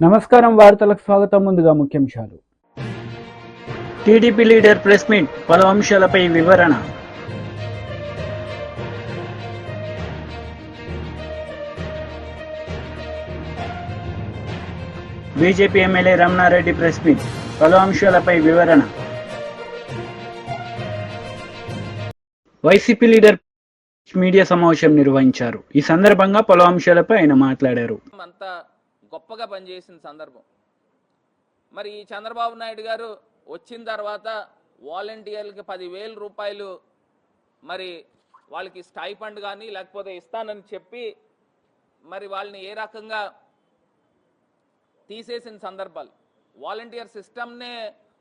నమస్కారం వార్తలకు స్వాగతం. ముందుగా ముఖ్యాంశాలు. టీడీపీ లీడర్ ప్రెస్ మీట్, పలు అంశాలపై వివరణ. BJP MLA Ramana Reddy press meet, పలు అంశాలపై వివరణ. వైసీపీ లీడర్ మీడియా సమావేశం నిర్వహించారు. ఈ సందర్భంగా పలు అంశాలపై ఆయన మాట్లాడారు. అంతా గొప్పగా పనిచేసిన సందర్భం. మరి ఈ చంద్రబాబు నాయుడు గారు వచ్చిన తర్వాత వాలంటీర్లకి 10,000 రూపాయలు మరి వాళ్ళకి స్టైఫండ్ కానీ లేకపోతే ఇస్తానని చెప్పి మరి వాళ్ళని ఏ రకంగా తీసేసిన సందర్భాలు, వాలంటీర్ సిస్టమ్నే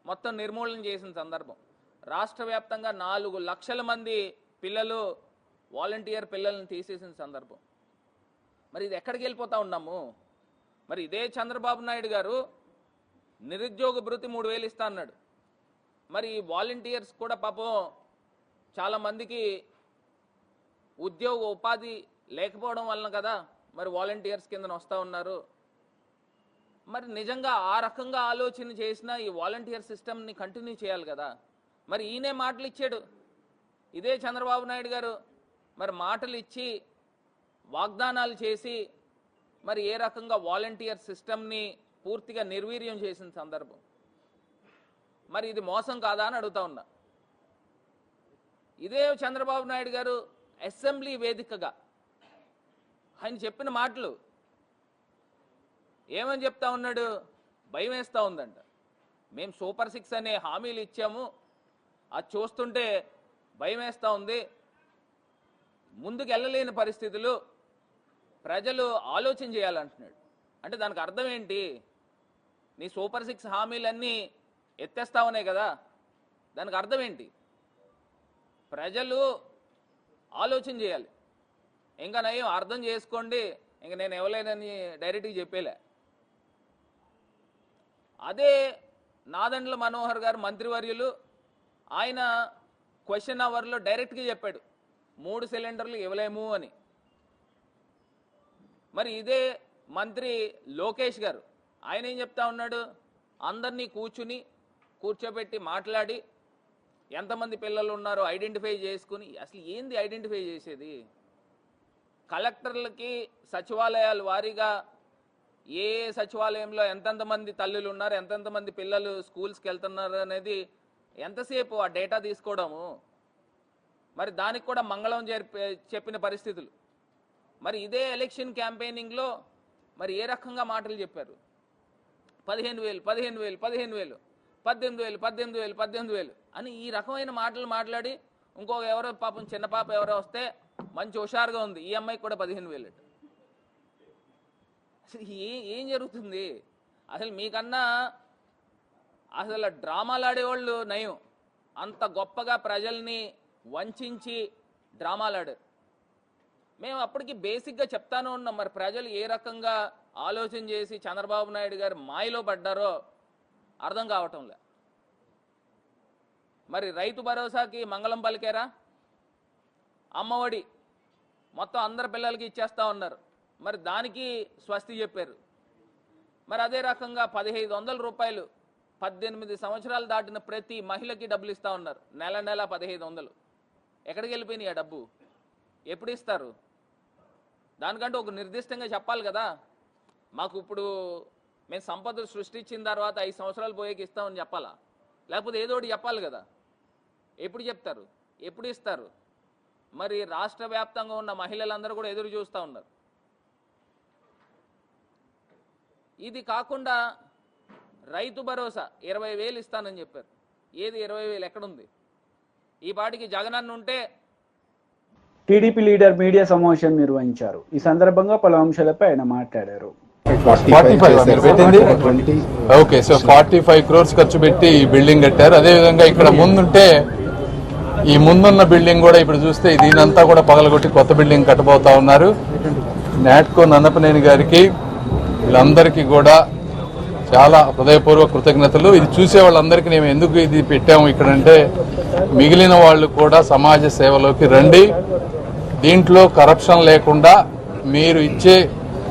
మొత్తం నిర్మూలన చేసిన సందర్భం. రాష్ట్ర వ్యాప్తంగా 4 లక్షల మంది పిల్లలు వాలంటీర్ పిల్లల్ని తీసేసిన సందర్భం. మరి ఇది ఎక్కడికి వెళ్ళిపోతా ఉన్నాము? మరి ఇదే చంద్రబాబు నాయుడు గారు నిరుద్యోగ భృతి 3,000 ఇస్తా అన్నాడు. మరి వాలంటీర్స్ కూడా పాపం చాలామందికి ఉద్యోగ ఉపాధి లేకపోవడం వలన కదా మరి వాలంటీర్స్ కింద వస్తూ ఉన్నారు. మరి నిజంగా ఆ రకంగా ఆలోచన చేసిన ఈ వాలంటీర్ సిస్టమ్ని కంటిన్యూ చేయాలి కదా. మరి ఈయనే మాటలు ఇచ్చాడు. ఇదే చంద్రబాబు నాయుడు గారు మరి మాటలు ఇచ్చి వాగ్దానాలు చేసి మరి ఏ రకంగా వాలంటీర్ సిస్టమ్ని పూర్తిగా నిర్వీర్యం చేసిన సందర్భం. మరి ఇది మోసం కాదా అని అడుగుతా ఉన్నా. ఇదే చంద్రబాబు నాయుడు గారు అసెంబ్లీ వేదికగా ఆయన చెప్పిన మాటలు ఏమని చెప్తా ఉన్నాడు? భయం వేస్తూ ఉందంట. మేము సూపర్ 6 అనే హామీలు ఇచ్చాము, అది చూస్తుంటే భయం వేస్తూ ఉంది, ముందుకు వెళ్ళలేని పరిస్థితులు, ప్రజలు ఆలోచన చేయాలంటున్నాడు. అంటే దానికి అర్థం ఏంటి? నీ సూపర్ 6 హామీలన్నీ ఎత్తేస్తావనే కదా. దానికి అర్థం ఏంటి? ప్రజలు ఆలోచన చేయాలి. ఇంకా నయం అర్థం చేసుకోండి, ఇంకా నేను ఇవ్వలేనని డైరెక్ట్గా చెప్పేలే. అదే నాదెండ్ల మనోహర్ గారు మంత్రివర్యులు, ఆయన క్వశ్చన్ అవర్లో డైరెక్ట్గా చెప్పాడు 3 సిలిండర్లు ఇవ్వలేము అని. మరి ఇదే మంత్రి లోకేష్ గారు ఆయన ఏం చెప్తా ఉన్నాడు? అందరినీ కూర్చోబెట్టి మాట్లాడి ఎంతమంది పిల్లలు ఉన్నారో ఐడెంటిఫై చేసుకుని, అసలు ఏంది ఐడెంటిఫై చేసేది? కలెక్టర్లకి సచివాలయాల వారీగా ఏ సచివాలయంలో ఎంతెంతమంది తల్లులు ఉన్నారు, ఎంతెంతమంది పిల్లలు స్కూల్స్కి వెళ్తున్నారు అనేది ఎంతసేపు ఆ డేటా తీసుకోవడము? మరి దానికి కూడా మంగళం చెప్పిన పరిస్థితులు. మరి ఇదే ఎలక్షన్ క్యాంపెయినింగ్లో మరి ఏ రకంగా మాటలు చెప్పారు? 15,000 15,000 15,000 18,000 18,000 18,000 అని ఈ రకమైన మాటలు మాట్లాడి, ఇంకో ఎవరో పాపం చిన్న పాప ఎవరో వస్తే మంచి హుషారుగా ఉంది, ఈ అమ్మాయికి కూడా 15,000. అసలు ఏం జరుగుతుంది? అసలు మీకన్నా అసలు డ్రామాలు ఆడేవాళ్ళు నయం. అంత గొప్పగా ప్రజల్ని వంచి డ్రామాలు ఆడారు. మేము అప్పటికి బేసిక్గా చెప్తాను ఉన్నాం, మరి ప్రజలు ఏ రకంగా ఆలోచన చేసి చంద్రబాబు నాయుడు గారు మాయలో పడ్డారో అర్థం కావటంలే. మరి రైతు భరోసాకి మంగళం పలికారా? అమ్మఒడి మొత్తం అందరి పిల్లలకి ఇచ్చేస్తా ఉన్నారు, మరి దానికి స్వస్తి చెప్పారు. మరి అదే రకంగా 1,500 రూపాయలు 18 సంవత్సరాలు దాటిన ప్రతి మహిళకి డబ్బులు ఇస్తూ ఉన్నారు. నెల 1,500. ఎక్కడికి వెళ్ళిపోయినాయి ఆ డబ్బు? ఎప్పుడు ఇస్తారు? దానికంటే ఒక నిర్దిష్టంగా చెప్పాలి కదా. మాకు ఇప్పుడు మేము సంపద సృష్టించిన తర్వాత 5 సంవత్సరాలు పోయేకి ఇస్తామని చెప్పాలా? లేకపోతే ఏదో ఒకటి చెప్పాలి కదా. ఎప్పుడు చెప్తారు? ఎప్పుడు ఇస్తారు? మరి రాష్ట్ర వ్యాప్తంగా ఉన్న మహిళలందరూ కూడా ఎదురు చూస్తూ ఉన్నారు. ఇది కాకుండా రైతు భరోసా 20,000 ఇస్తానని చెప్పారు. ఏది 20,000 ఎక్కడుంది? ఈ పాటికి జగనన్న ఉంటే. టీడీపీ లీడర్ మీడియా సమావేశం నిర్వహించారు. ఈ సందర్భంగా పలు అంశాలపై ఆయన మాట్లాడారు. 45 crores ఖర్చు పెట్టి ఈ బిల్డింగ్ కట్టారు. అదేవిధంగా ఇక్కడ ముందుంటే ఈ ముందున్న బిల్డింగ్ కూడా ఇప్పుడు చూస్తే దీనంతా కూడా పగలగొట్టి కొత్త బిల్డింగ్ కట్టబోతా ఉన్నారు. నాట్కో నన్నపనేని గారికి వీళ్ళందరికీ కూడా చాలా హృదయపూర్వక కృతజ్ఞతలు. ఇది చూసే వాళ్ళందరికీ మేము ఎందుకు ఇది పెట్టాము ఇక్కడంటే, మిగిలిన వాళ్ళు కూడా సమాజ సేవలోకి రండి, దీంట్లో కరప్షన్ లేకుండా మీరు ఇచ్చే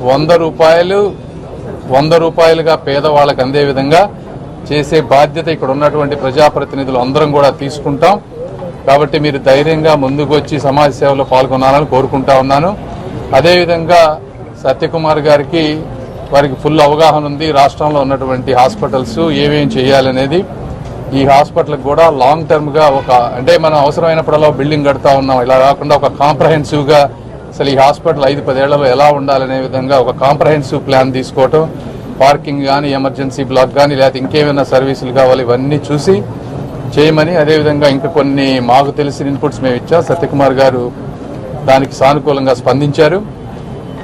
100 రూపాయలు రూపాయలుగా పేదవాళ్ళకు అందే విధంగా చేసే బాధ్యత ఇక్కడ ఉన్నటువంటి ప్రజాప్రతినిధులు అందరం కూడా తీసుకుంటాం. కాబట్టి మీరు ధైర్యంగా ముందుకు వచ్చి సమాజ సేవలో పాల్గొనాలని కోరుకుంటా ఉన్నాను. అదేవిధంగా సత్యకుమార్ గారికి వారికి ఫుల్ అవగాహన ఉంది రాష్ట్రంలో ఉన్నటువంటి హాస్పిటల్స్ ఏమేం చేయాలనేది. ఈ హాస్పిటల్కి కూడా లాంగ్ టర్మ్ గా అంటే మనం అవసరమైనప్పుడల్లా బిల్డింగ్ కడతా ఉన్నాం, ఇలా కాకుండా ఒక కాంప్రహెన్సివ్ గా అసలు ఈ హాస్పిటల్ 5-10 ఏళ్లలో ఎలా ఉండాలనే విధంగా ఒక కాంప్రహెన్సివ్ ప్లాన్ తీసుకోవటం, పార్కింగ్ కానీ ఎమర్జెన్సీ బ్లాక్ కానీ లేకపోతే ఇంకేమైనా సర్వీసులు కావాలి ఇవన్నీ చూసి చేయమని, అదేవిధంగా ఇంకా కొన్ని మాకు తెలిసిన ఇన్పుట్స్ మేము ఇచ్చాం. సత్యకుమార్ గారు దానికి సానుకూలంగా స్పందించారు.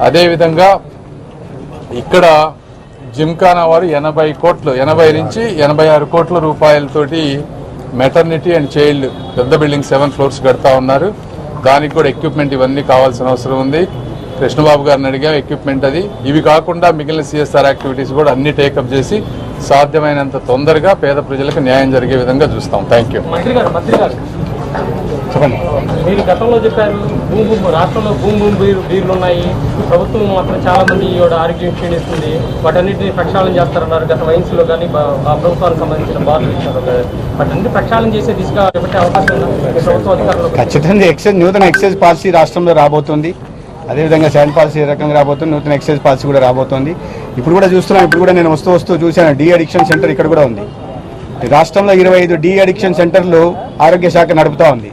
అదేవిధంగా ఇక్కడ జిమ్ఖానా వారు 80 నుంచి 86 కోట్ల రూపాయలతోటి మెటర్నిటీ అండ్ చైల్డ్ పెద్ద బిల్డింగ్ 7 floors కడతా ఉన్నారు. దానికి కూడా ఎక్విప్మెంట్ ఇవన్నీ కావాల్సిన అవసరం ఉంది. కృష్ణబాబు గారిని అడిగా ఎక్విప్మెంట్ అది. ఇవి కాకుండా మిగిలిన CSR యాక్టివిటీస్ కూడా అన్ని టేకప్ చేసి సాధ్యమైనంత తొందరగా పేద ప్రజలకు న్యాయం జరిగే విధంగా చూస్తాం. Thank you. మంత్రి గారు చెప్పండి. మీరు గతంలో చెప్పారు రాష్ట్రంలో భూమి బీర్లు ఉన్నాయి, ప్రభుత్వం మాత్రం చాలా మంది ఆరోగ్యం క్షీణిస్తుంది, వాటన్నిటిని ప్రక్షాళన చేస్తారన్నారు. గత వయసులో కానీ ప్రభుత్వానికి సంబంధించిన బార్లు ఇచ్చారు. వాటన్నిటి ప్రక్షాళన చేసే దిశగా పెట్టే అవకాశం ఉందా ప్రభుత్వ అధికారులు? ఖచ్చితంగా నూతన ఎక్సైజ్ పాలసీ రాష్ట్రంలో రాబోతోంది. అదేవిధంగా శాండ్ పాలసీ ఏ రకంగా రాబోతుంది, నూతన ఎక్సైజ్ పాలసీ కూడా రాబోతోంది. ఇప్పుడు కూడా చూస్తున్నాం, ఇప్పుడు కూడా నేను వస్తూ చూశాను డీ అడిక్షన్ సెంటర్ ఇక్కడ కూడా ఉంది. రాష్ట్రంలో 25 డీ అడిక్షన్ సెంటర్లు ఆరోగ్య శాఖ నడుపుతా ఉంది.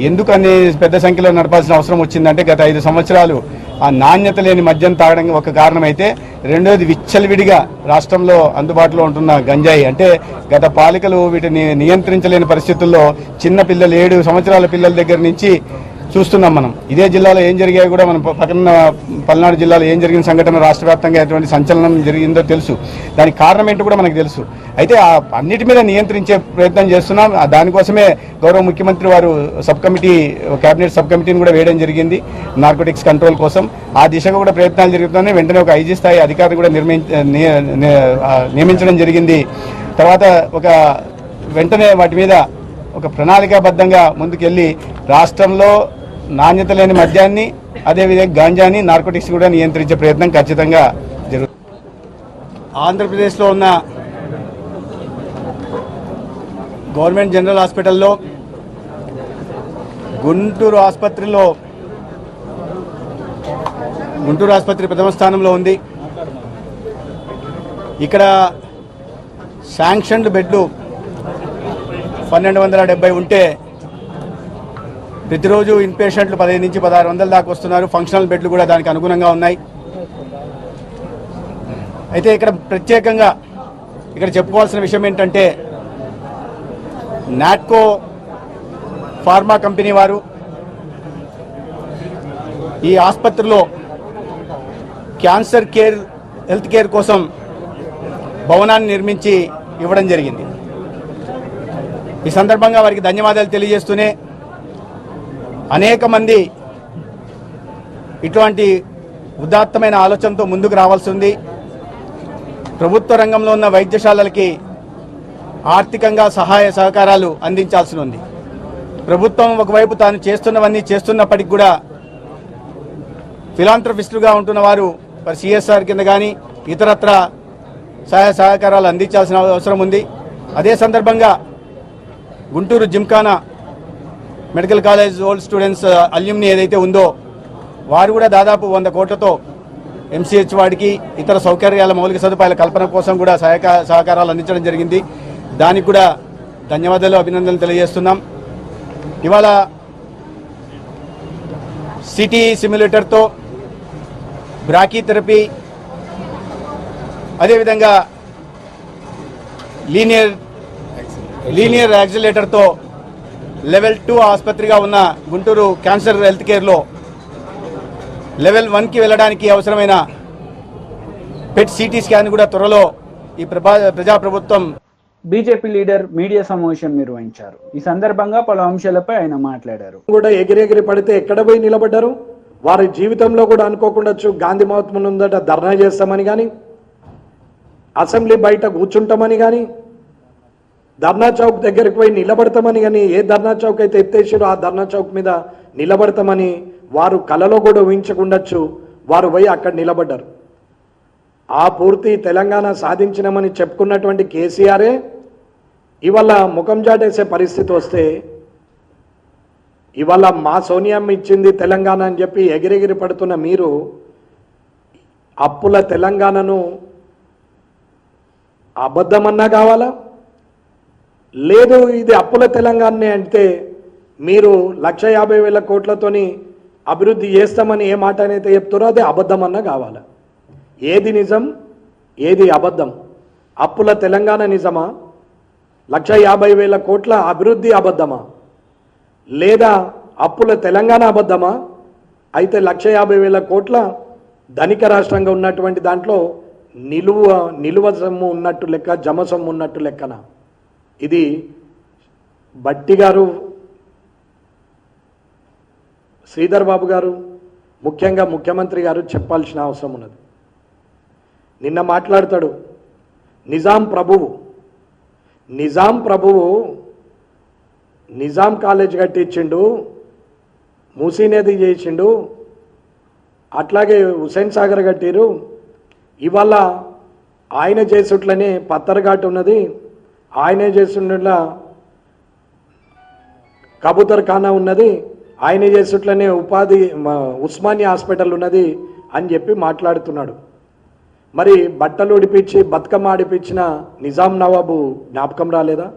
ఎందుకని పెద్ద సంఖ్యలో నడపాల్సిన అవసరం వచ్చిందంటే గత 5 సంవత్సరాలు ఆ నాణ్యత లేని మద్యం తాగడం ఒక కారణమైతే, రెండోది విచ్చలవిడిగా రాష్ట్రంలో అందుబాటులో ఉంటున్న గంజాయి. అంటే గత పాలికలు వీటిని నియంత్రించలేని పరిస్థితుల్లో చిన్న పిల్లలు 7 సంవత్సరాల పిల్లల దగ్గర నుంచి చూస్తున్నాం మనం. ఇదే జిల్లాలో ఏం జరిగాయో కూడా మనం పక్కన పల్నాడు జిల్లాలో ఏం జరిగిన సంఘటన రాష్ట్ర వ్యాప్తంగా ఎటువంటి సంచలనం జరిగిందో తెలుసు. దానికి కారణం ఏంటో కూడా మనకు తెలుసు. అయితే అన్నిటి మీద నియంత్రించే ప్రయత్నం చేస్తున్నాం. దానికోసమే గౌరవ ముఖ్యమంత్రి వారు కేబినెట్ సబ్ కమిటీని కూడా వేయడం జరిగింది నార్కోటిక్స్ కంట్రోల్ కోసం. ఆ దిశగా కూడా ప్రయత్నాలు జరుగుతున్నాయి. వెంటనే ఒక IG స్థాయి అధికారిని కూడా నియమించడం జరిగింది. తర్వాత వెంటనే వాటి మీద ఒక ప్రణాళికాబద్ధంగా ముందుకెళ్లి రాష్ట్రంలో నాణ్యత లేని మద్యాన్ని, అదేవిధంగా గాంజాని, నార్కోటిక్స్ కూడా నియంత్రించే ప్రయత్నం ఖచ్చితంగా జరుగుతుంది. ఆంధ్రప్రదేశ్లో ఉన్న గవర్నమెంట్ జనరల్ హాస్పిటల్లో గుంటూరు ఆసుపత్రి ప్రథమ స్థానంలో ఉంది. ఇక్కడ శాంక్షన్డ్ బెడ్లు 1270 ఉంటే ప్రతిరోజు ఇన్పేషెంట్లు 15 నుంచి 1600 దాకా వస్తున్నారు. ఫంక్షనల్ బెడ్లు కూడా దానికి అనుగుణంగా ఉన్నాయి. అయితే ఇక్కడ ప్రత్యేకంగా చెప్పుకోవాల్సిన విషయం ఏంటంటే, నాట్కో ఫార్మా కంపెనీ వారు ఈ ఆసుపత్రిలో క్యాన్సర్ హెల్త్ కేర్ కోసం భవనాన్ని నిర్మించి ఇవ్వడం జరిగింది. ఈ సందర్భంగా వారికి ధన్యవాదాలు తెలియజేస్తూనే, అనేక మంది ఇటువంటి ఉదాత్తమైన ఆలోచనతో ముందుకు రావాల్సి ఉంది. ప్రభుత్వ రంగంలో ఉన్న వైద్యశాలలకి ఆర్థికంగా సహాయ సహకారాలు అందించాల్సి ఉంది. ప్రభుత్వం ఒకవైపు తాను చేస్తున్నవన్నీ చేస్తున్నప్పటికీ కూడా ఫిలాంథ్రపిస్టులుగా ఉంటున్న వారు CSR కింద కానీ ఇతరత్ర సహాయ సహకారాలు అందించాల్సిన అవసరం ఉంది. అదే సందర్భంగా Guntur Gymkhana medical college old students alumni ఏదైతే ఉందో, వారు కూడా దాదాపు 100 కోట్లతో MCH వాడికి ఇతర సౌకర్యాల మౌలిక సదుపాయాల కల్పన కోసం కూడా సహకారాలు అందించడం జరిగింది. దానికి కూడా ధన్యవాదాలు, అభినందనలు తెలియజేస్తున్నాం. ఇవాళ సిటీ సిమ్యులేటర్తో, బ్రాకీ థెరపీ, అదేవిధంగా లీనియర్ యాక్సిలేటర్తో లెవెల్ 2 ఆసుపత్రిగా ఉన్న గుంటూరు క్యాన్సర్ హెల్త్ కేర్లో లెవెల్ 1కి వెళ్ళడానికి అవసరమైన PET CT స్కాన్ కూడా త్వరలో ఈ ప్రజాప్రభుత్వం. బీజేపీ లీడర్ మీడియా సమావేశం నిర్వహించారు. ఈ సందర్భంగా పలు అంశాలపై ఆయన మాట్లాడారు. కూడా ఎగిరెగిరి పడితే ఎక్కడ పోయి నిలబడ్డారు. వారి జీవితంలో కూడా అనుకోకుండా గాంధీ మహాత్మ ముందట ధర్నా చేస్తామని కానీ, అసెంబ్లీ బయట కూర్చుంటామని కానీ, ధర్నా చౌక్ దగ్గరికి పోయి నిలబడతామని కానీ, ఏ ధర్నా చౌక్ అయితే ఎత్తేసారో ఆ ధర్నా చౌక్ మీద నిలబడతామని వారు కలలో కూడా ఊహించకుండొచ్చు. వారు పోయి అక్కడ నిలబడ్డారు. ఆ పూర్తి తెలంగాణ సాధించినామని చెప్పుకున్నటువంటి కేసీఆరే ఇవాళ ముఖం చాటేసే పరిస్థితి వస్తే, ఇవాళ మా సోనియమ్మ ఇచ్చింది తెలంగాణ అని చెప్పి ఎగిరెగిరి పడుతున్న మీరు అప్పుల తెలంగాణను అబద్ధమన్నా కావాలా? లేదు ఇది అప్పుల తెలంగాణనే అంటే మీరు 1,50,000 కోట్లతోని అభివృద్ధి చేస్తామని ఏ మాట అయితే చెప్తారో అదే అబద్ధమన్నా కావాలా? ఏది నిజం, ఏది అబద్ధం? అప్పుల తెలంగాణ నిజమా? 1,50,000 కోట్ల అభివృద్ధి అబద్ధమా? లేదా అప్పుల తెలంగాణ అబద్ధమా? అయితే 1,50,000 కోట్ల ధనిక రాష్ట్రంగా ఉన్నటువంటి దాంట్లో నిలువ సొమ్ము ఉన్నట్టు లెక్క, జమ సొమ్ము ఉన్నట్టు లెక్కన. ఇది బట్టి గారు, శ్రీధర్ బాబు గారు, ముఖ్యంగా ముఖ్యమంత్రి గారు చెప్పాల్సిన అవసరం ఉన్నది. నిన్న మాట్లాడతాడు నిజాం ప్రభువు నిజాం కాలేజ్ కట్టించిండు, మూసీ నది చేసిండు, అట్లాగే హుసేన్ సాగర్ కట్టిరు, ఇవాళ ఆయన చేసుట్లనే పత్తర్ఘాట్ ఉన్నది, ఆయనే చేస్తుండలా కబూతర్ ఖానా ఉన్నది, ఆయన చేస్తుట్లనే ఉస్మానియా హాస్పిటల్ ఉన్నది అని చెప్పి మాట్లాడుతున్నాడు. మరి బట్టలు ఉడిపించి బతుకమ్మ ఆడిపించిన నిజాం నవాబు జ్ఞాపకం రాలేదా?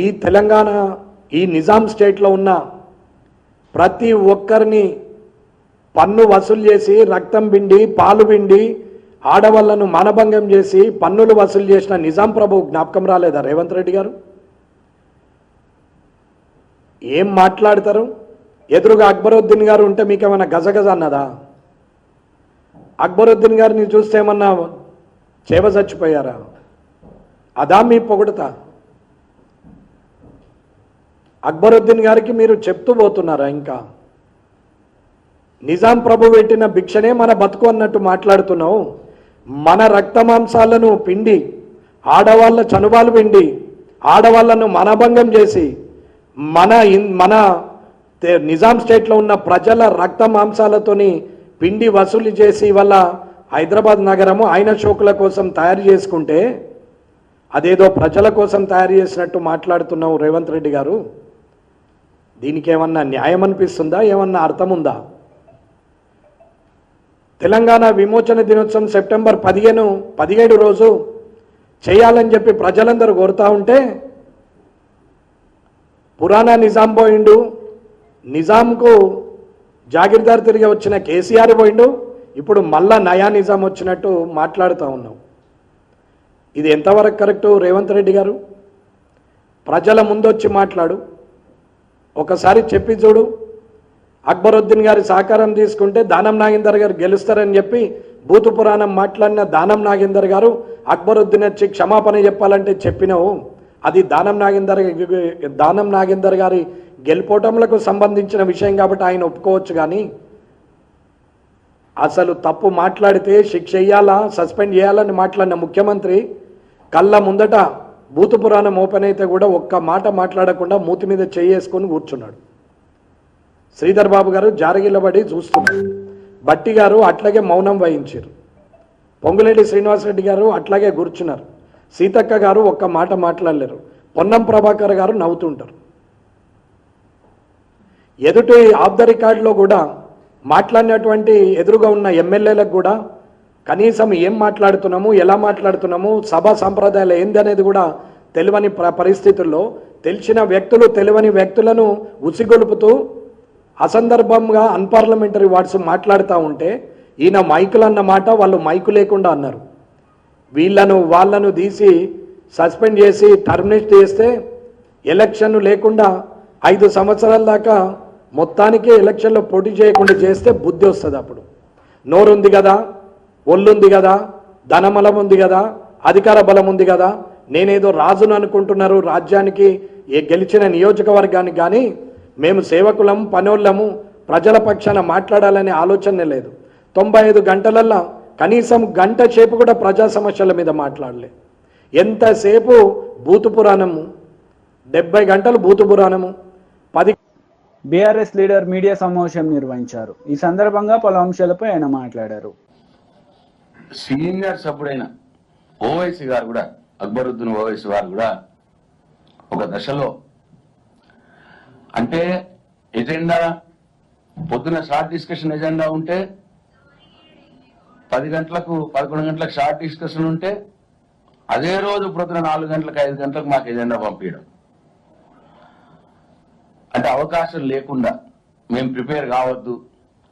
ఈ తెలంగాణ, ఈ నిజాం స్టేట్లో ఉన్న ప్రతి ఒక్కరిని పన్ను వసూలు చేసి, రక్తం పిండి, పాలు పిండి, ఆడవాళ్లను మానభంగం చేసి పన్నులు వసూలు చేసిన నిజాం ప్రభు జ్ఞాపకం రాలేదా రేవంత్ రెడ్డి గారు? ఏం మాట్లాడతారు? ఎదురుగా అక్బరుద్దీన్ గారు ఉంటే మీకేమన్నా గజగజ అన్నదా? అక్బరుద్దీన్ గారిని చూస్తే ఏమన్నా చేవ చచ్చిపోయారా? అదా మీ పొగుడుతా? అక్బరుద్దీన్ గారికి మీరు చెప్తూ పోతున్నారా? ఇంకా నిజాం ప్రభు పెట్టిన భిక్షనే మన బతుకు అన్నట్టు మాట్లాడుతున్నావు. మన రక్తమాంసాలను పిండి, ఆడవాళ్ళ చనుబాలు పిండి, ఆడవాళ్లను మనభంగం చేసి మన నిజాం స్టేట్లో ఉన్న ప్రజల రక్త మాంసాలతోని పిండి వసూలు చేసి వల్ల హైదరాబాద్ నగరము ఆయన షోకుల కోసం తయారు చేసుకుంటే అదేదో ప్రజల కోసం తయారు చేసినట్టు మాట్లాడుతున్నావు రేవంత్ రెడ్డి గారు. దీనికి ఏమన్నా న్యాయం అనిపిస్తుందా? ఏమన్నా అర్థం ఉందా? తెలంగాణ విమోచన దినోత్సవం సెప్టెంబర్ 17 రోజు చేయాలని చెప్పి ప్రజలందరూ కోరుతా ఉంటే పురాణా నిజాం పోయిండు, నిజాంకు జాగీర్దార్ తిరిగి వచ్చిన కేసీఆర్ పోయిండు, ఇప్పుడు మళ్ళా నయా నిజాం వచ్చినట్టు మాట్లాడుతూ ఉన్నాం. ఇది ఎంతవరకు కరెక్టు రేవంత్ రెడ్డి గారు? ప్రజల ముందొచ్చి మాట్లాడు, ఒకసారి చెప్పి చూడు. అక్బరుద్దీన్ గారి సహకారం తీసుకుంటే దానం నాగేందర్ గారు గెలుస్తారని చెప్పి భూతు పురాణం మాట్లాడిన దానం నాగేందర్ గారు అక్బరుద్దీన్ వచ్చి క్షమాపణ చెప్పాలంటే చెప్పినావు. అది దానం నాగేందర్ గారి గెలుపోవటంలకు సంబంధించిన విషయం కాబట్టి ఆయన ఒప్పుకోవచ్చు. కానీ అసలు తప్పు మాట్లాడితే శిక్ష వేయాలా, సస్పెండ్ చేయాలని మాట్లాడిన ముఖ్యమంత్రి కళ్ళ ముందట భూతు పురాణం ఓపెన్ అయితే కూడా ఒక్క మాట మాట్లాడకుండా మూతి మీద చేసుకొని కూర్చున్నాడు. శ్రీధర్ బాబు గారు జారగిల్లబడి చూస్తున్నారు. బట్టి గారు అట్లాగే మౌనం వహించారు. పొంగులేటి శ్రీనివాసరెడ్డి గారు అట్లాగే కూర్చున్నారు. సీతక్క గారు ఒక్క మాట మాట్లాడలేరు. పొన్నం ప్రభాకర్ గారు నవ్వుతుంటారు. ఎదుటి ఆఫ్ ద రికార్డులో కూడా మాట్లాడినటువంటి ఎదురుగా ఉన్న ఎమ్మెల్యేలకు కూడా కనీసం ఏం మాట్లాడుతున్నాము, ఎలా మాట్లాడుతున్నాము, సభా సంప్రదాయాలు ఏంది అనేది కూడా తెలియని పరిస్థితుల్లో తెలిసిన వ్యక్తులు తెలియని వ్యక్తులను ఉసిగొలుపుతూ అసందర్భంగా అన్పార్లమెంటరీ వర్డ్స్ మాట్లాడుతూ ఉంటే ఈయన మైకులు అన్నమాట వాళ్ళు మైకు లేకుండా అన్నారు. వాళ్ళను తీసి సస్పెండ్ చేసి టర్మినేట్ చేస్తే ఎలక్షన్ లేకుండా 5 సంవత్సరాల దాకా మొత్తానికే ఎలక్షన్లో పోటీ చేయకుండా చేస్తే బుద్ధి వస్తుంది. అప్పుడు నోరుంది కదా, ఒళ్ళుంది కదా, ధనబలం ఉంది కదా, అధికార బలం ఉంది కదా, నేనేదో రాజును అనుకుంటున్నారు రాజ్యానికి గెలిచిన నియోజకవర్గానికి. కానీ మేము సేవకులం, పనోళ్ళము, ప్రజల పక్షాన మాట్లాడాలనే ఆలోచనే లేదు. 95 గంటలల్లో కనీసం గంట సేపు కూడా ప్రజా సమస్యల మీద మాట్లాడలే. ఎంతసేపు భూతు పురాణము, 70 గంటలు భూతు పురాణము. బీఆర్ఎస్ లీడర్ మీడియా సమావేశం నిర్వహించారు. ఈ సందర్భంగా పలు అంశాలపై ఆయన మాట్లాడారు. సీనియర్ సభ్యుడైన ఓవైసీ గారు కూడా, అక్బరుద్దీన్ ఓవైసీ గారు కూడా ఒక దశలో అంటే ఎజెండా పొద్దున షార్ట్ డిస్కషన్ ఎజెండా ఉంటే 10 గంటలకు 11 గంటలకు షార్ట్ డిస్కషన్ ఉంటే అదే రోజు పొద్దున 4 గంటలకు 5 గంటలకు మాకు ఎజెండా పంపించడం. అంటే అవకాశం లేకుండా మేము ప్రిపేర్ కావద్దు,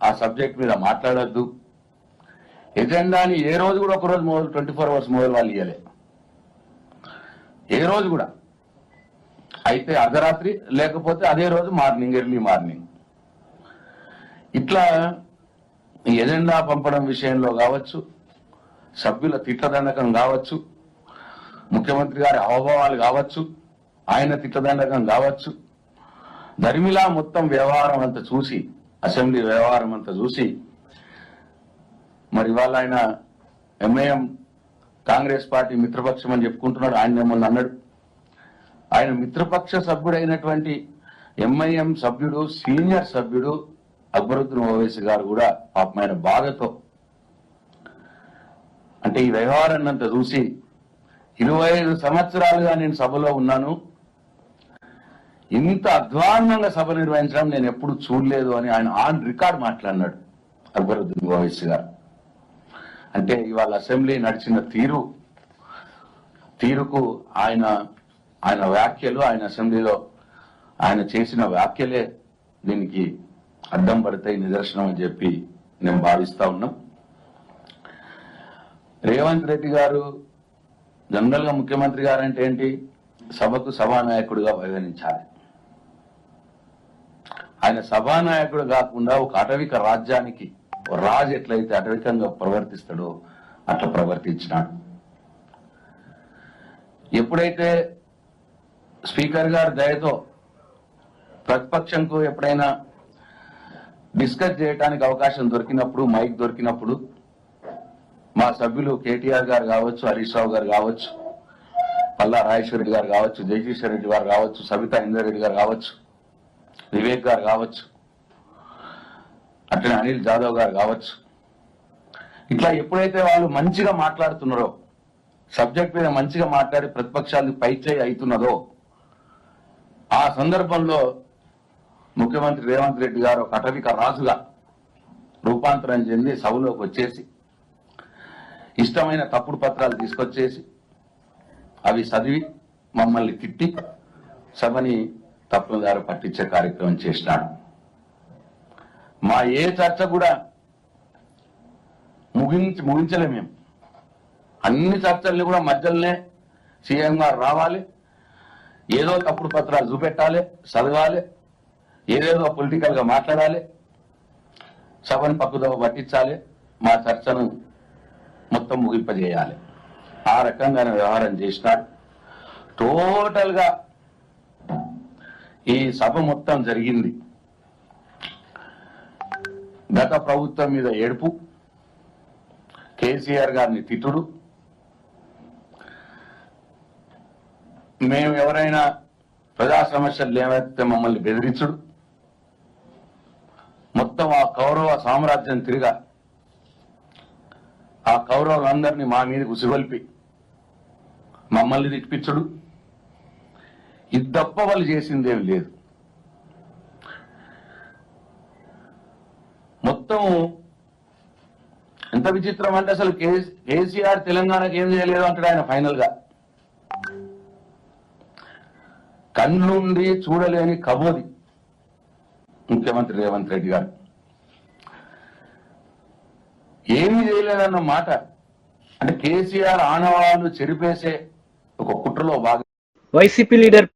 ఆ సబ్జెక్ట్ మీద మాట్లాడద్దు, ఎజెండాని ఏ రోజు కూడా ఒక రోజు మొదలు 24 అవర్స్ మొదలు వాళ్ళు ఇవ్వలే, ఏ రోజు కూడా. అయితే అర్ధరాత్రి లేకపోతే అదే రోజు మార్నింగ్, ఎర్లీ మార్నింగ్. ఇట్లా ఈ ఎజెండా పంపడం విషయంలో కావచ్చు, సభ్యుల తిట్లదండకం కావచ్చు, ముఖ్యమంత్రి గారి అవభావాలు కావచ్చు, ఆయన తిట్లదండకం కావచ్చు, ధర్మిలా మొత్తం వ్యవహారం అంతా చూసి, అసెంబ్లీ వ్యవహారం అంతా చూసి, మరి ఇవాళ ఆయన ఎంఐఎం కాంగ్రెస్ పార్టీ మిత్రపక్షం అని చెప్పుకుంటున్నాడు. ఆయన ఏమన్నా అన్నాడు, ఆయన మిత్రపక్ష సభ్యుడైనటువంటి ఎంఐఎం సభ్యుడు, సీనియర్ సభ్యుడు అక్బరుద్దీన్ ఓవైసీ గారు కూడా పాపమైన బాధతో, అంటే ఈ వ్యవహారాన్ని అంతా చూసి 25 సంవత్సరాలుగా నేను సభలో ఉన్నాను, ఇంత అధ్వాన్నంగా సభ నిర్వహించడం నేను ఎప్పుడు చూడలేదు అని ఆయన ఆన్ రికార్డ్ మాట్లాడినాడు అక్బరుద్దీన్ ఓవైసీ గారు. అంటే ఇవాళ అసెంబ్లీ నడిచిన తీరుకు ఆయన వ్యాఖ్యలు, ఆయన అసెంబ్లీలో ఆయన చేసిన వ్యాఖ్యలే దీనికి అడ్డం పడతాయి, నిదర్శనం అని చెప్పి నేను భావిస్తా ఉన్నాం. రేవంత్ రెడ్డి గారు జనరల్ గా ముఖ్యమంత్రి గారు అంటే ఏంటి, సభకు సభానాయకుడిగా పరిగణించాలి. ఆయన సభానాయకుడు కాకుండా ఒక అటవిక రాజ్యానికి రాజు ఎట్లయితే అటవికంగా ప్రవర్తిస్తాడో అట్లా ప్రవర్తించినాడు. ఎప్పుడైతే స్పీకర్ గారి దయతో ప్రతిపక్షంకు ఎప్పుడైనా డిస్కస్ చేయడానికి అవకాశం దొరికినప్పుడు, మైక్ దొరికినప్పుడు మా సభ్యులు కేటీఆర్ గారు కావచ్చు, హరీష్ రావు గారు కావచ్చు, పల్లా రాజేశ్వర రెడ్డి గారు కావచ్చు, జగదీశ్వర్ రెడ్డి గారు కావచ్చు, సబితా ఇంద్రారెడ్డి గారు కావచ్చు, వివేక్ గారు కావచ్చు, అట్లనే అనిల్ జాదవ్ గారు కావచ్చు, ఇట్లా ఎప్పుడైతే వాళ్ళు మంచిగా మాట్లాడుతున్నారో, సబ్జెక్ట్ మీద మంచిగా మాట్లాడి ప్రతిపక్షాలు పైచేయి అవుతున్నదో, ఆ సందర్భంలో ముఖ్యమంత్రి రేవంత్ రెడ్డి గారు ఒక అటవిక రాజుగా రూపాంతరం చెంది సభలోకి వచ్చేసి ఇష్టమైన తప్పుడు పత్రాలు తీసుకొచ్చేసి అవి చదివి మమ్మల్ని తిట్టి సభని తప్పుదారి పట్టించే కార్యక్రమం చేసినాడు. మా ఏ చర్చ కూడా ముగించలే మేము. అన్ని చర్చల్ని కూడా మధ్యలోనే సీఎం గారు రావాలి, ఏదో తప్పుడు పత్రాలు చూపెట్టాలి, చదవాలి, ఏదేదో పొలిటికల్ గా మాట్లాడాలి, సభను పక్కుదవ పట్టించాలి, మా చర్చను మొత్తం ముగింపజేయాలి. ఆ రకంగా వ్యవహారం చేసినాడు. టోటల్ గా ఈ సభ మొత్తం జరిగింది గత ప్రభుత్వం మీద ఏడుపు, కేసీఆర్ గారిని తిట్టుడు, మేము ఎవరైనా ప్రజా సమస్యలు లేవైతే మమ్మల్ని బెదిరించుడు, మొత్తం ఆ కౌరవ సామ్రాజ్యం తిరిగా ఆ కౌరవులందరినీ మా మీద ఉసిగొల్పి మమ్మల్ని తిప్పించుడు, ఇది తప్ప వాళ్ళు చేసిందేమి లేదు. మొత్తం ఎంత విచిత్రం అంటే అసలు కేసీఆర్ తెలంగాణకి ఏం చేయలేదు అంటాడు ఆయన. ఫైనల్ గా కన్నుండి చూడలేని కబోది ముఖ్యమంత్రి రేవంత్ రెడ్డి గారు. ఏమీ చేయలేదన్న మాట అంటే కేసీఆర్ ఆనవాళ్లు చెరిపేసే ఒక కుట్రలో భాగం. వైసీపీ లీడర్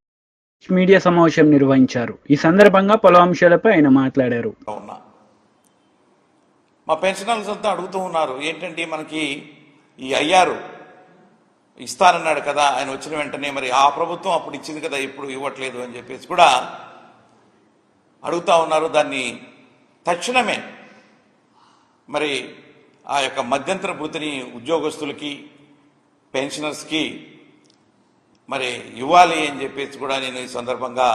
మీడియా సమావేశం నిర్వహించారు. ఈ సందర్భంగా పలు అంశాలపై ఆయన మాట్లాడారు. మా పెన్షనర్స్ అంతా అడుగుతూ ఉన్నారు, ఏంటంటే మనకి ఈ అయ్యారు ఇస్తానన్నాడు కదా ఆయన వచ్చిన వెంటనే, మరి ఆ ప్రభుత్వం అప్పుడు ఇచ్చింది కదా ఇప్పుడు ఇవ్వట్లేదు అని చెప్పేసి కూడా అడుగుతా ఉన్నారు. దాన్ని తక్షణమే మరి ఆ యొక్క మధ్యంతర భృతిని ఉద్యోగస్తులకి, పెన్షనర్స్కి మరి ఇవ్వాలి అని చెప్పేసి కూడా నేను ఈ సందర్భంగా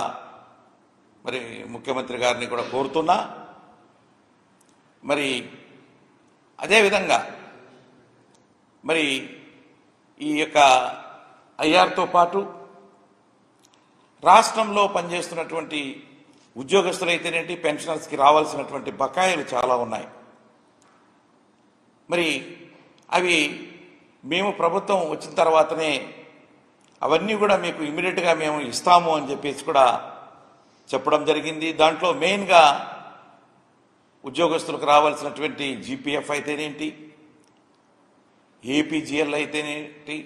మరి ముఖ్యమంత్రి గారిని కూడా కోరుతున్నా. మరి అదేవిధంగా మరి ఈ యొక్క ఐఆర్తో పాటు రాష్ట్రంలో పనిచేస్తున్నటువంటి ఉద్యోగస్తులైతేనేంటి, పెన్షనర్స్కి రావాల్సినటువంటి బకాయిలు చాలా ఉన్నాయి. మరి అవి మేము ప్రభుత్వం వచ్చిన తర్వాతనే అవన్నీ కూడా మీకు ఇమీడియట్గా మేము ఇస్తాము అని చెప్పేసి కూడా చెప్పడం జరిగింది. దాంట్లో మెయిన్గా ఉద్యోగస్తులకు రావాల్సినటువంటి జీపీఎఫ్ అయితేనేంటి, ఏపీజీఎల్ అయితేనేంటి,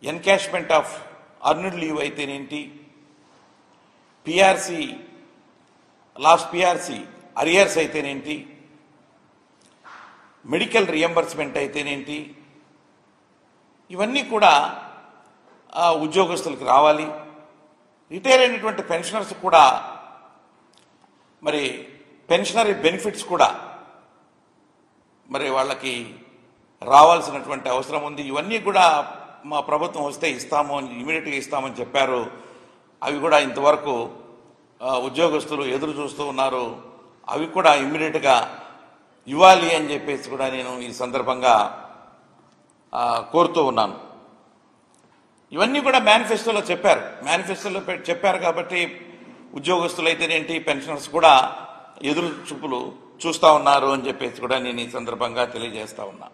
ఎన్కాష్మెంట్ ఆఫ్ అర్న్డ్ లీవ్ అయితేనేంటి, పిఆర్సీ లాస్ట్ పిఆర్సీ అరియర్స్ అయితేనేంటి, మెడికల్ రియంబర్స్మెంట్ అయితేనేంటి, ఇవన్నీ కూడా ఉద్యోగస్తులకు రావాలి. రిటైర్ అయినటువంటి పెన్షనర్స్ కూడా మరి పెన్షనరీ బెనిఫిట్స్ కూడా మరి వాళ్ళకి రావాల్సినటువంటి అవసరం ఉంది. ఇవన్నీ కూడా మా ప్రభుత్వం వస్తే ఇస్తాము, ఇమీడియట్గా ఇస్తామని చెప్పారు. అవి కూడా ఇంతవరకు ఉద్యోగస్తులు ఎదురు చూస్తూ ఉన్నారు. అవి కూడా ఇమీడియట్గా ఇవ్వాలి అని చెప్పేసి కూడా నేను ఈ సందర్భంగా కోరుతూ ఉన్నాను. ఇవన్నీ కూడా మేనిఫెస్టోలో చెప్పారు. మేనిఫెస్టోలో చెప్పారు కాబట్టి ఉద్యోగస్తులు అయితేనేంటి, పెన్షనర్స్ కూడా ఎదురు చూపులు చూస్తూ ఉన్నారు అని చెప్పేసి కూడా నేను ఈ సందర్భంగా తెలియజేస్తా ఉన్నా.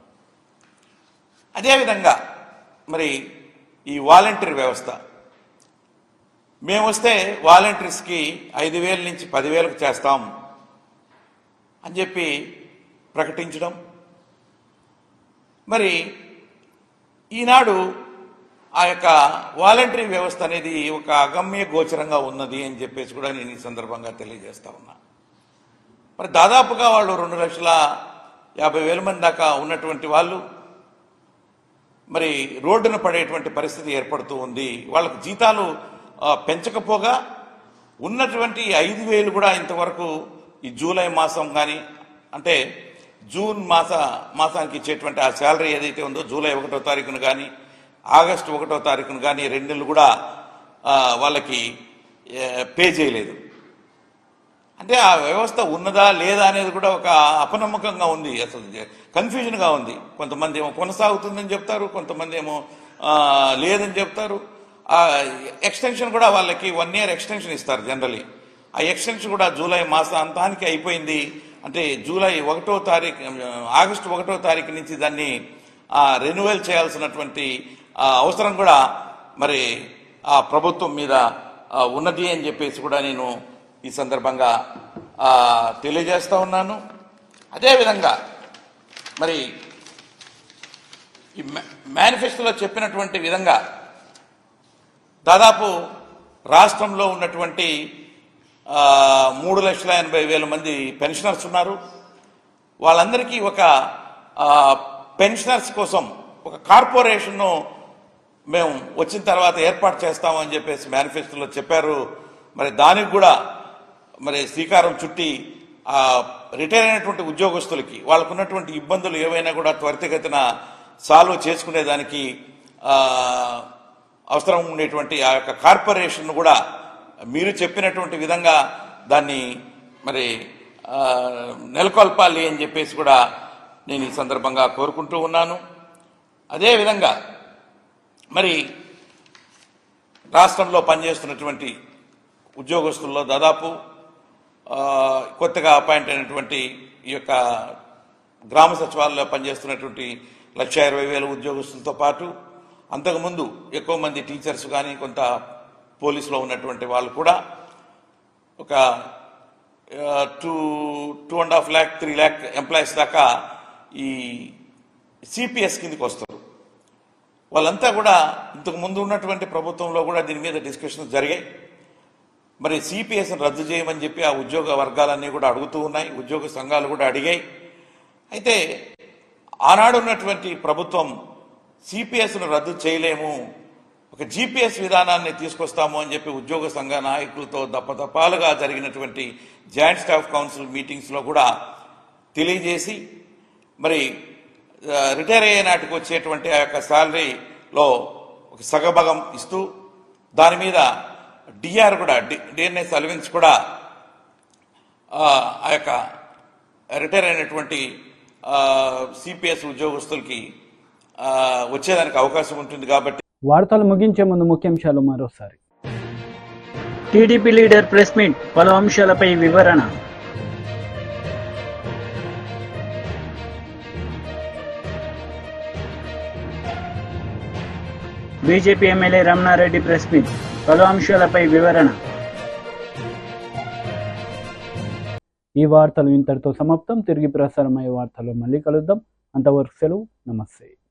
అదేవిధంగా మరి ఈ వాలంటీర్ వ్యవస్థ, మేము వస్తే వాలంటీర్స్కి 5,000 నుంచి 10,000కు చేస్తాం అని చెప్పి ప్రకటించడం, మరి ఈనాడు ఆ యొక్క వాలంటరీ వ్యవస్థ అనేది ఒక అగమ్య గోచరంగా ఉన్నది అని చెప్పేసి కూడా నేను ఈ సందర్భంగా తెలియజేస్తా ఉన్నా. మరి దాదాపుగా వాళ్ళు 2,50,000 మంది దాకా ఉన్నటువంటి వాళ్ళు మరి రోడ్డున పడేటువంటి పరిస్థితి ఏర్పడుతూ ఉంది. వాళ్ళకు జీతాలు పెంచకపోగా ఉన్నటువంటి 5,000 కూడా ఇంతవరకు ఈ జూలై మాసం కానీ, అంటే జూన్ మాసానికి ఇచ్చేటువంటి ఆ శాలరీ ఏదైతే ఉందో జూలై 1వ తారీఖున కానీ ఆగస్టు 1వ తారీఖున కానీ 2 నెలలు కూడా వాళ్ళకి పే చేయలేదు. అంటే ఆ వ్యవస్థ ఉన్నదా లేదా అనేది కూడా ఒక అపనమ్మకంగా ఉంది, అసలు కన్ఫ్యూజన్గా ఉంది. కొంతమంది ఏమో కొనసాగుతుందని చెప్తారు, కొంతమంది ఏమో లేదని చెప్తారు. ఆ ఎక్స్టెన్షన్ కూడా వాళ్ళకి 1 year ఎక్స్టెన్షన్ ఇస్తారు జనరలీ. ఆ ఎక్స్టెన్షన్ కూడా జూలై మాసాంతానికి అయిపోయింది. అంటే జూలై 1వ తారీఖు, ఆగస్టు 1వ తారీఖు నుంచి దాన్ని రెన్యువల్ చేయాల్సినటువంటి అవసరం కూడా మరి ఆ ప్రభుత్వం మీద ఉన్నది అని చెప్పేసి కూడా నేను ఈ సందర్భంగా తెలియజేస్తా ఉన్నాను. అదేవిధంగా మరి ఈ మేనిఫెస్టోలో చెప్పినటువంటి విధంగా దాదాపు రాష్ట్రంలో ఉన్నటువంటి 3,80,000 మంది పెన్షనర్స్ ఉన్నారు. వాళ్ళందరికీ ఒక పెన్షనర్స్ కోసం ఒక కార్పొరేషన్ను మేము వచ్చిన తర్వాత ఏర్పాటు చేస్తామని చెప్పేసి మేనిఫెస్టోలో చెప్పారు. మరి దానికి కూడా మరి శ్రీకారం చుట్టి రిటైర్ అయినటువంటి ఉద్యోగస్తులకి వాళ్ళకున్నటువంటి ఇబ్బందులు ఏవైనా కూడా త్వరితగతిన సాల్వ్ చేసుకునేదానికి అవసరం ఉండేటువంటి ఆ యొక్క కార్పొరేషన్ కూడా మీరు చెప్పినటువంటి విధంగా దాన్ని మరి నెలకొల్పాలి అని చెప్పేసి కూడా నేను ఈ సందర్భంగా కోరుకుంటూ ఉన్నాను. అదేవిధంగా మరి రాష్ట్రంలో పనిచేస్తున్నటువంటి ఉద్యోగస్తుల్లో దాదాపు కొత్తగా అపాయింట్ అయినటువంటి ఈ యొక్క గ్రామ సచివాలయంలో పనిచేస్తున్నటువంటి 1,20,000 ఉద్యోగస్తులతో పాటు అంతకుముందు ఎక్కువ మంది టీచర్స్ కానీ కొంత పోలీసులో ఉన్నటువంటి వాళ్ళు కూడా ఒక 2.5 lakh 3 lakh ఎంప్లాయీస్ దాకా ఈ సిపిఎస్ కిందకి వస్తారు. వాళ్ళంతా కూడా ఇంతకు ముందు ఉన్నటువంటి ప్రభుత్వంలో కూడా దీని మీద డిస్కషన్స్ జరిగాయి. మరి సిపిఎస్ని రద్దు చేయమని చెప్పి ఆ ఉద్యోగ వర్గాలన్నీ కూడా అడుగుతూ ఉన్నాయి, ఉద్యోగ సంఘాలు కూడా అడిగాయి. అయితే ఆనాడు ఉన్నటువంటి ప్రభుత్వం సిపిఎస్ను రద్దు చేయలేము, ఒక జిపిఎస్ విధానాన్ని తీసుకొస్తాము అని చెప్పి ఉద్యోగ సంఘ నాయకులతో దప్పదప్పాలుగా జరిగినటువంటి జాయింట్ స్టాఫ్ కౌన్సిల్ మీటింగ్స్లో కూడా తెలియజేసి మరి రిటైర్ అయ్యే నాటికి వచ్చేటువంటి ఆ యొక్క శాలరీలో ఒక సగభాగం ఇస్తూ దాని మీద డిఆర్ కూడా డిఎన్ఎస్ అలవెన్స్ కూడా ఆ యొక్క రిటైర్ అయినటువంటి సిపిఎస్ ఉద్యోగస్తులకి వచ్చేదానికి అవకాశం ఉంటుంది. కాబట్టి వార్తలు ముగించే ముందు ముఖ్యాంశాలు మరోసారి. టీడీపీ లీడర్ ప్రెస్ మీట్, పలు అంశాలపై వివరణ. BJP MLA Ramana Reddy press meet, పలు అంశాలపై వివరణ. ఈ వార్తలు ఇంతటితో సమాప్తం. తిరిగి ప్రసారమయ్యే వార్తలు మళ్ళీ కలుద్దాం. అంతవరకు సెలవు. నమస్తే.